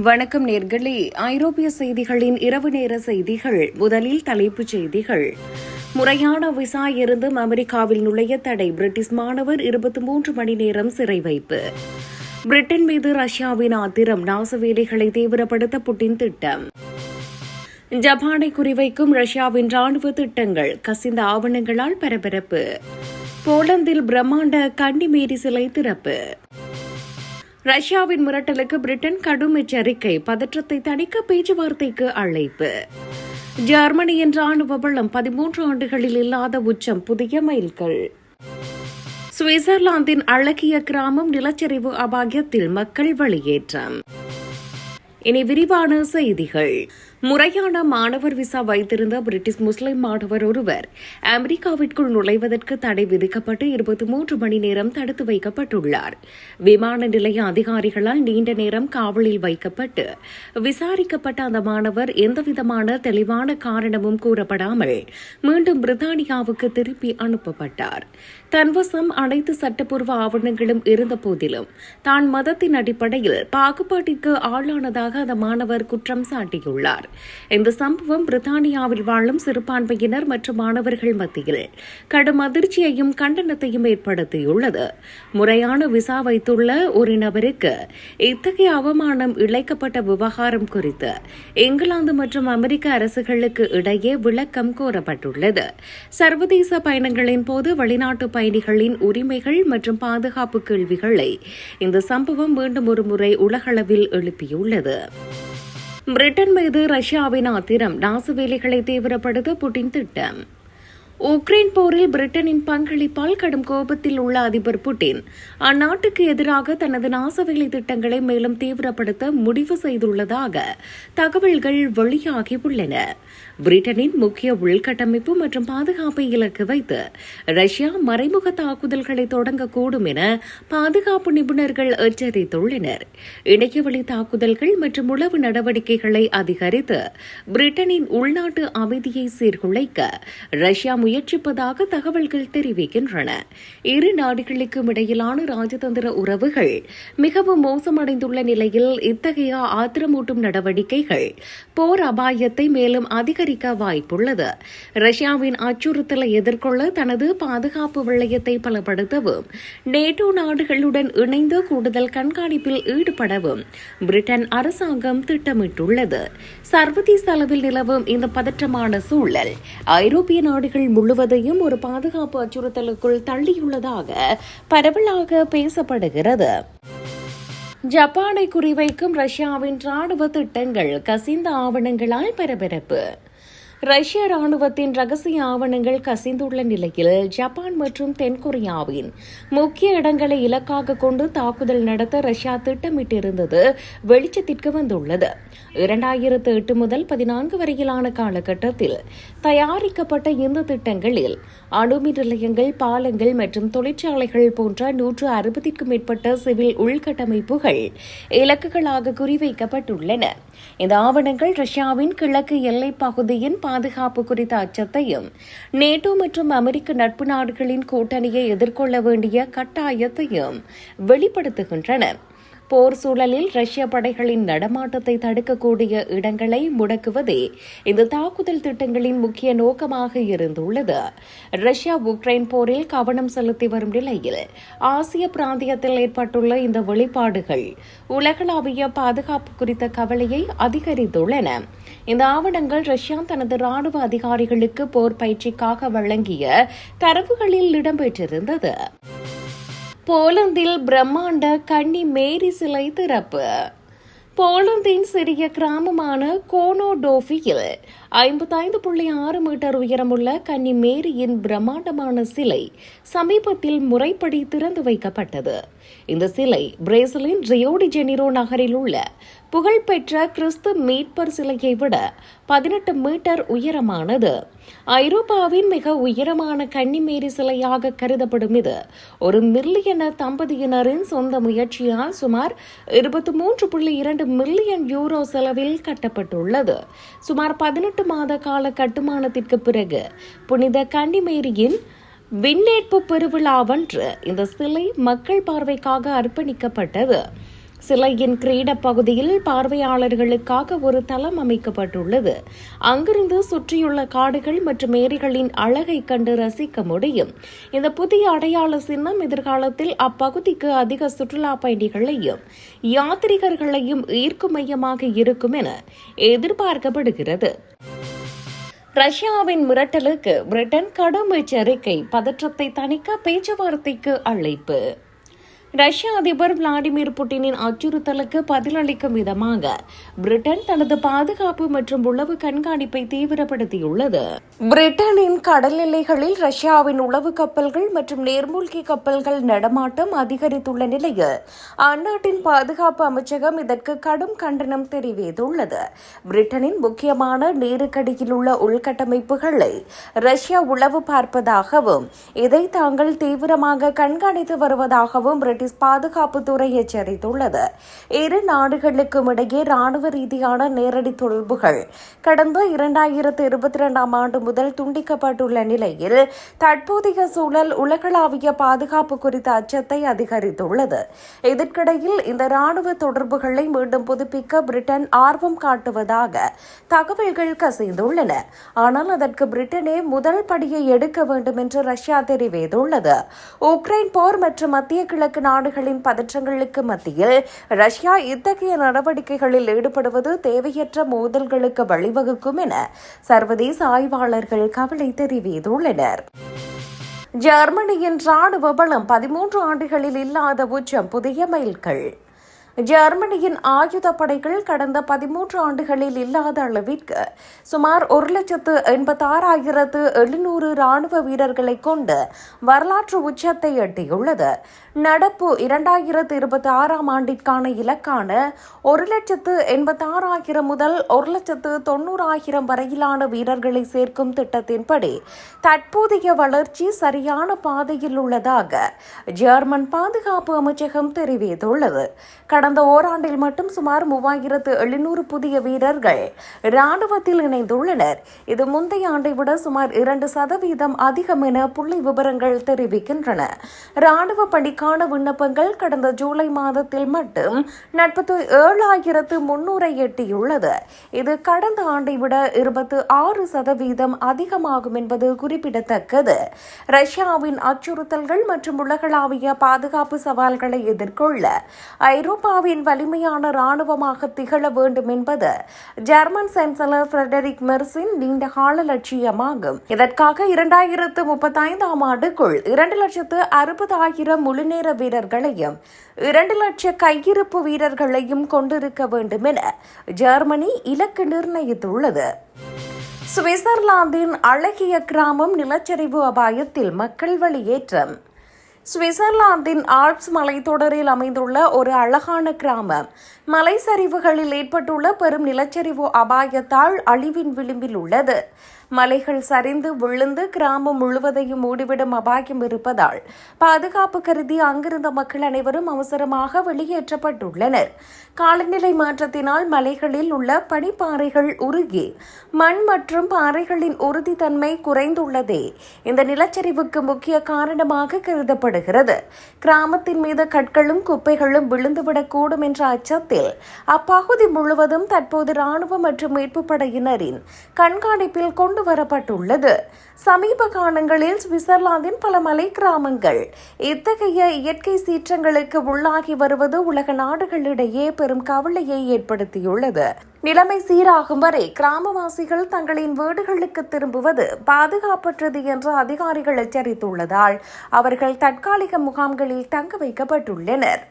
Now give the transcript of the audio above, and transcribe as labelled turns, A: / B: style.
A: வணக்கம் நேர்களே. ஐரோப்பிய செய்திகளின் இரவு நேர செய்திகள். முதலில் தலைப்புச் செய்திகள். முறையான விசா இருந்தும் அமெரிக்காவில் நுழைய தடை. பிரிட்டிஷ் மாணவர் 23 மணி நேரம் சிறை வைப்பு. பிரிட்டன் மீது ரஷ்யாவின் ஆத்திரம். நாச வேலைகளை தீவிரப்படுத்த புட்டின் திட்டம். ஜப்பானை குறிவைக்கும் ரஷ்யாவின் ராணுவ திட்டங்கள். கசிந்த ஆவணங்களால் பரபரப்பு. போலந்தில் பிரம்மாண்ட கன்னிமேரி சிலை திறப்பு. ரஷ்யாவின் மிரட்டலுக்கு பிரிட்டன் கடும் எச்சரிக்கை. பதற்றத்தை தணிக்க பேச்சுவார்த்தைக்கு அழைப்பு. ஜெர்மனியின் ராணுவ பலம் 13 ஆண்டுகளில் இல்லாத உச்சம். புதிய மைல்கல். சுவிட்சர்லாந்தின் அழகிய கிராமம் நிலச்சரிவு அபாயத்தில். மக்கள் வெளியேற்றம். இனி விரிவான செய்திகள். முறையான மாணவர் விசா வைத்திருந்த பிரிட்டிஷ் முஸ்லிம் மாணவர் ஒருவர் அமெரிக்காவிற்குள் நுழைவதற்கு தடை விதிக்கப்பட்டு 23 மணி நேரம் தடுத்து வைக்கப்பட்டுள்ளார். விமான நிலைய அதிகாரிகளால் நீண்ட நேரம் காவலில் வைக்கப்பட்டு விசாரிக்கப்பட்ட அந்த மாணவர் எந்தவிதமான தெளிவான காரணமும் கூறப்படாமல் மீண்டும் பிரித்தானியாவுக்கு திருப்பி அனுப்பப்பட்டார். தன்வசம் அனைத்து சட்டப்பூர்வ ஆவணங்களும் இருந்த போதிலும் தான் மதத்தின் அடிப்படையில் பாகுபாட்டிற்கு ஆளானதாக அந்த மாணவர் குற்றம் சாட்டியுள்ளார். இந்த சம்பவம் பிரித்தானியாவில் வாழும் சிறுபான்மையினர் மற்றும் மாணவர்கள் மத்தியில் கடும் அதிர்ச்சியையும் கண்டனத்தையும் ஏற்படுத்தியுள்ளது. முறையான விசா வைத்துள்ள ஒரு நபருக்கு இத்தகைய அவமானம் இழைக்கப்பட்ட விவகாரம் குறித்து இங்கிலாந்து மற்றும் அமெரிக்க அரசுகளுக்கு இடையே விளக்கம் கோரப்பட்டுள்ளது. சர்வதேச பயணங்களின் போது வெளிநாட்டு பயணிகளின் உரிமைகள் மற்றும் பாதுகாப்பு கேள்விகளை இந்த சம்பவம் மீண்டும் ஒருமுறை உலகளவில் எழுப்பியுள்ளது. பிரிட்டன் மீது ரஷ்யாவின் ஆத்திரம். நாச வேலைகளை தீவிரப்படுத்த புட்டின் திட்டம். உக்ரைன் போரில் பிரிட்டனின் பங்களிப்பால் கடும் கோபத்தில் உள்ள அதிபர் புட்டின் அந்நாட்டுக்கு எதிராக தனது நாசவேலை திட்டங்களை மேலும் தீவிரப்படுத்த முடிவு செய்துள்ளதாக தகவல்கள் வெளியாகியுள்ளன. பிரிட்டனின் முக்கிய உள்கட்டமைப்பு மற்றும் பாதுகாப்பை இலக்கு வைத்து ரஷ்யா மறைமுக தாக்குதல்களை தொடங்கக்கூடும் என பாதுகாப்பு நிபுணர்கள் எச்சரித்துள்ளனர். இணையவழி தாக்குதல்கள் மற்றும் உளவு நடவடிக்கைகளை அதிகரித்து பிரிட்டனின் உள்நாட்டு அமைதியை சீர்குலைக்க ரஷ்யா முயற்சிப்பதாக தகவல்கள் தெரிவிக்கின்றன. இரு நாடுகளுக்கும் இடையிலான ராஜதந்திர உறவுகள் மிகவும் மோசமடைந்துள்ள நிலையில் இத்தகைய ஆத்திரமூட்டும் நடவடிக்கைகள் போர் அபாயத்தை மேலும் அதிகரிக்க வாய்ப்புள்ளது. ரஷ்யாவின் அச்சுறுத்தலை எதிர்கொள்ள தனது பாதுகாப்பு வளையத்தை பலப்படுத்தவும் நேட்டோ நாடுகளுடன் இணைந்து கூடுதல் கண்காணிப்பில் ஈடுபடவும் பிரிட்டன் அரசாங்கம் திட்டமிட்டுள்ளது. சர்வதேச அளவில் நிலவும் இந்த பதற்றமான சூழல் ஐரோப்பிய நாடுகள் முழுவதையும் ஒரு பாதுகாப்பு அச்சுறுத்தலுக்குள் தள்ளியுள்ளதாக பரவலாக பேசப்படுகிறது. ஜப்பானை குறிவைக்கும் ரஷ்யாவின் ராணுவ திட்டங்கள். கசிந்த ஆவணங்களால் பரபரப்பு. ரஷ்ய ராணுவத்தின் ரகசிய ஆவணங்கள் கசிந்துள்ள நிலையில் ஜப்பான் மற்றும் தென்கொரியாவின் முக்கிய இடங்களை இலக்காக கொண்டு தாக்குதல் நடத்த ரஷ்யா திட்டமிட்டிருந்தது வெளிச்சத்திற்கு வந்துள்ளது. 2008 முதல் 14 வரையிலான காலகட்டத்தில் தயாரிக்கப்பட்ட இந்த திட்டங்களில் அணுமின் நிலையங்கள், பாலங்கள் மற்றும் தொழிற்சாலைகள் போன்ற 160க்கும் மேற்பட்ட சிவில் உள்கட்டமைப்புகள் இலக்குகளாக குறிவைக்கப்பட்டுள்ளன. இந்த ஆவணங்கள் ரஷ்யாவின் கிழக்கு எல்லைப் பகுதியின் பாதுகாப்பு குறித்த அச்சத்தையும் நேட்டோ மற்றும் அமெரிக்க நட்பு நாடுகளின் கூட்டணியை எதிர்கொள்ள வேண்டிய கட்டாயத்தையும் வெளிப்படுத்துகின்றன. போர் சூழலில் ரஷ்ய படைகளின் நடமாட்டத்தை தடுக்கக்கூடிய இடங்களை முடக்குவதே இந்த தாக்குதல் திட்டங்களின் முக்கிய நோக்கமாக இருந்துள்ளது. ரஷ்யா உக்ரைன் போரில் கவனம் செலுத்தி வரும் நிலையில் ஆசிய பிராந்தியத்தில் ஏற்பட்டுள்ள இந்த வெளிப்பாடுகள் உலகளாவிய பாதுகாப்பு குறித்த கவலையை அதிகரித்துள்ளன. இந்த ஆவணங்கள் ரஷ்யா தனது ராணுவ அதிகாரிகளுக்கு போர் பயிற்சிக்காக வழங்கிய தரவுகளில் இடம்பெற்றிருந்தது. போலந்தில் பிரம்மாண்ட கன்னிமேரி சிலை திறப்பு. போலந்தின் சிறிய கிராமமான கோனோடோஃபியில் 55.6 மீட்டர் உயரமுள்ள கன்னிமேரியின் பிரம்மாண்டமான சிலை சமீபத்தில் முறைப்படி திறந்து வைக்கப்பட்டது. இந்த சிலை பிரேசிலின் ரியோ டி ஜெனிரோ நகரில் உள்ள புகழ்பெற்ற கிறிஸ்து மீட்பர் சிலையை விட 18 மீட்டர் உயரமானது. ஐரோப்பாவின் மிக உயரமான கன்னிமேரி சிலையாக கருதப்படும் இது ஒரு மில்லியன தம்பதியினரின் சொந்த முயற்சியால் சுமார் 23.2 மில்லியன் யூரோ செலவில் கட்டப்பட்டுள்ளது. சுமார் 18 மாத கால கட்டுமானத்திற்கு பிறகு புனித கன்னிமேரியின் விண்ணேற்பு பெருவிழாவன்று இந்த சிலை மக்கள் பார்வைக்காக அர்ப்பணிக்கப்பட்டது. சிலையின் கிரீட பகுதியில் பார்வையாளர்களுக்காக ஒரு தளம் அமைக்கப்பட்டுள்ளது. அங்கிருந்து சுற்றியுள்ள காடுகள் மற்றும் ஏரிகளின் அழகை கண்டு ரசிக்க முடியும். இந்த புதிய அடையாள சின்னம் எதிர்காலத்தில் அப்பகுதிக்கு அதிக சுற்றுலா பயணிகளையும் யாத்ரீகர்களையும் ஈர்க்கும் மையமாக இருக்கும் என எதிர்பார்க்கப்படுகிறது. ரஷ்யாவின் மிரட்டலுக்கு பிரிட்டன் கடும் எச்சரிக்கை, பதற்றத்தை தணிக்க பேச்சுவார்த்தைக்கு அழைப்பு. ரஷ்ய அதிபர் விளாடிமிர் புட்டினின் அச்சுறுத்தலுக்கு பதிலளிக்கும் விதமாக பிரிட்டன் தனது பாதுகாப்பு மற்றும் உளவு கண்காணிப்பை தீவிரப்படுத்தியுள்ளது. பிரிட்டனின் கடல் எல்லைகளில் ரஷ்யாவின் உளவு கப்பல்கள் மற்றும் நீர்மூழ்கி கப்பல்கள் நடமாட்டம் அதிகரித்துள்ள நிலையில் அந்நாட்டின் பாதுகாப்பு அமைச்சகம் இதற்கு கடும் கண்டனம் தெரிவித்துள்ளது. பிரிட்டனின் முக்கியமான நீருக்கடியில் உள்ள உள்கட்டமைப்புகளை ரஷ்யா உளவு பார்ப்பதாகவும் இதை தாங்கள் தீவிரமாக கண்காணித்து வருவதாகவும் பாதுகாப்புத்துறை எச்சரித்துள்ளது. இரு நாடுகளுக்கும் இடையே ராணுவ ரீதியான நேரடி தொடர்புகள் கடந்த 2022 ஆண்டு முதல் துண்டிக்கப்பட்டுள்ள நிலையில் தற்போதைய சூழல் உலகளாவிய பாதுகாப்பு குறித்த அச்சத்தை அதிகரித்துள்ளது. இதற்கிடையில் இந்த ராணுவ தொடர்புகளை மீண்டும் புதுப்பிக்க பிரிட்டன் ஆர்வம் காட்டுவதாக தகவல்கள் கசிந்துள்ளன. ஆனால் அதற்கு பிரிட்டனே முதல் படியை எடுக்க வேண்டும் என்று ரஷ்யா தெரிவித்துள்ளது. உக்ரைன் போர் மற்றும் மத்திய கிழக்கு நாடுகளின் பதற்றங்களுக்கு மத்தியில் ரஷ்யா இத்தகைய நடவடிக்கைகளில் ஈடுபடுவது தேவையற்ற மோதல்களுக்கு வழிவகுக்கும் என சர்வதேச ஆய்வாளர்கள் கவலை தெரிவித்துள்ளனர். ஜெர்மனியின் ராணுவ பலம் 13 ஆண்டுகளில் இல்லாத உச்சம், புதிய மைல்கல். ஜெர்மனியின் ஆயுதப்படைகள் கடந்த 13 ஆண்டுகளில் இல்லாத அளவிற்கு சுமார் 1,86,700 ராணுவ வீரர்களை கொண்டு வரலாற்று உச்சத்தை எட்டியுள்ளது. நடப்பு 2026 ஆண்டிற்கான இலக்கான 1,86,000 முதல் 1,90,000 வரையிலான வீரர்களை சேர்க்கும் திட்டத்தின்படி தற்போதைய வளர்ச்சி சரியான பாதையில் உள்ளதாக ஜெர்மன் பாதுகாப்பு அமைச்சகம் தெரிவித்துள்ளது. கடந்த ஓராண்டில் மட்டும் சுமார் 3,700 புதிய வீரர்கள் ராணுவத்தில் இணைந்துள்ளனர். இது முந்தைய ஆண்டை விட சுமார் 2% அதிகம் என புள்ளி விவரங்கள் தெரிவிக்கின்றன. ராணுவ பணிக்கான விண்ணப்பங்கள் கடந்த ஜூலை மாதத்தில் மட்டும் 47,300 எட்டியுள்ளது. இது கடந்த ஆண்டை விட 26% அதிகமாகும் என்பது குறிப்பிடத்தக்கது. ரஷ்யாவின் அச்சுறுத்தல்கள் மற்றும் உலகளாவிய பாதுகாப்பு சவால்களை எதிர்கொள்ள ஐரோப்பாவின் வலிமையான ராணுவமாக திகழ வேண்டும் என்பது ஜெர்மன் சான்சலர் ஃபிரெடரிக் மெர்ஸின் நீண்டகால லட்சியமாகும். இதற்காக 2035 ஆண்டுக்குள் 2,60,000 முழுநேர வீரர்களையும் 2,00,000 கையிருப்பு வீரர்களையும் கொண்டிருக்க வேண்டும் என ஜெர்மனி இலக்கு நிர்ணயித்துள்ளது. சுவிட்சர்லாந்தின் அழகிய கிராமம் நிலச்சரிவு அபாயத்தில், மக்கள் வெளியேற்றம். சுவிட்சர்லாந்தின் ஆல்ப்ஸ் மலைத்தொடரில் அமைந்துள்ள ஒரு அழகான கிராமம் மலை சரிவுகளில் ஏற்பட்டுள்ள பெரும் நிலச்சரிவு அபாயத்தால் அழிவின் விளிம்பில் உள்ளது. மலைகள் சரிந்து விழுந்து கிராமம் முழுவதையும் மூடிவிடும் அபாயம் இருப்பதால் பாதுகாப்பு கருதி அங்கிருந்த மக்கள் அனைவரும் அவசரமாக வெளியேற்றப்பட்டுள்ளனர். காலநிலை மாற்றத்தினால் மலைகளில் உள்ள பனிப்பாறைகள் உருகி மண் மற்றும் பாறைகளின் உறுதித்தன்மை குறைந்துள்ளதே இந்த நிலச்சரிவுக்கு முக்கிய காரணமாக கருதப்படுகிறது. கிராமத்தின் மீது கற்களும் குப்பைகளும் விழுந்துவிடக்கூடும் என்ற அச்சத்தில் அப்பகுதி முழுவதும் தற்போது ராணுவ மற்றும் மீட்பு படையினரின் கண்காணிப்பில் கொண்டு வரப்பட்டுள்ளது. சமீப காலங்களில் சுவிட்சர்லாந்தின் பல மலை கிராமங்கள் இத்தகைய இயற்கை சீற்றங்களுக்கு உள்ளாகி வருவது உலக நாடுகளிடையே பெரும் கவலையை ஏற்படுத்தியுள்ளது. நிலைமை சீராகும் வரை கிராமவாசிகள் தங்களின் வீடுகளுக்கு திரும்புவது பாதுகாப்பற்றது என்று அதிகாரிகள் எச்சரித்துள்ளதால் அவர்கள் தற்காலிக முகாம்களில் தங்க வைக்கப்பட்டுள்ளனர்.